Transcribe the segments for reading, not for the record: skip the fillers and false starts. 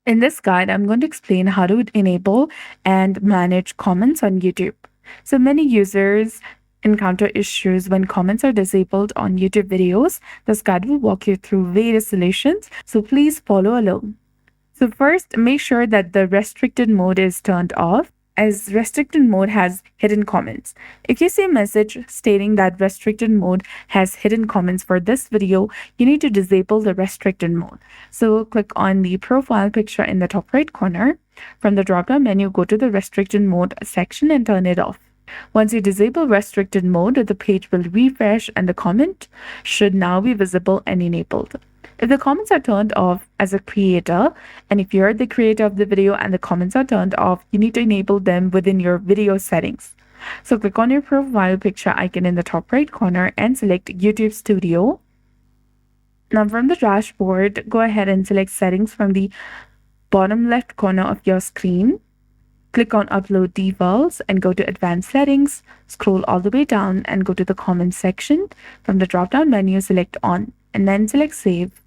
In this guide, I'm going to explain how to enable and manage comments on YouTube. So many users encounter issues when comments are disabled on YouTube videos. This guide will walk you through various solutions, so please follow along. So first, make sure that the restricted mode is turned off, as restricted mode has hidden comments. If you see a message stating that restricted mode has hidden comments for this video, you need to disable the restricted mode. So click on the profile picture in the top right corner. From the drop-down menu, go to the restricted mode section and turn it off. Once you disable restricted mode, the page will refresh and the comment should now be visible and enabled. If the comments are turned off as a creator, and if you're the creator of the video and the comments are turned off, you need to enable them within your video settings. So click on your profile picture icon in the top right corner and select YouTube Studio. Now from the dashboard, go ahead and select settings from the bottom left corner of your screen. Click on Upload Defaults and go to Advanced Settings. Scroll all the way down and go to the Comments section. From the drop-down menu, select On and then select Save.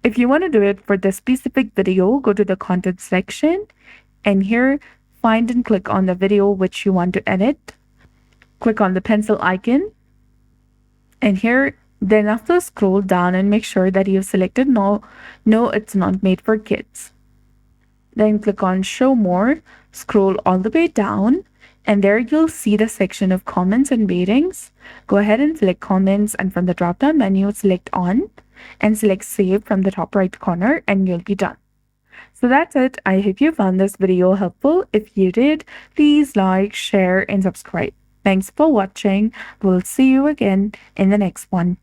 If you want to do it for the specific video, go to the Content section and here find and click on the video which you want to edit. Click on the pencil icon and here then after scroll down and make sure that you've selected No, it's not made for kids. Then click on Show More, scroll all the way down, and there you'll see the section of comments and ratings. Go ahead and select comments, and from the drop-down menu, select On, and select Save from the top right corner, and you'll be done. So that's it. I hope you found this video helpful. If you did, please like, share, and subscribe. Thanks for watching. We'll see you again in the next one.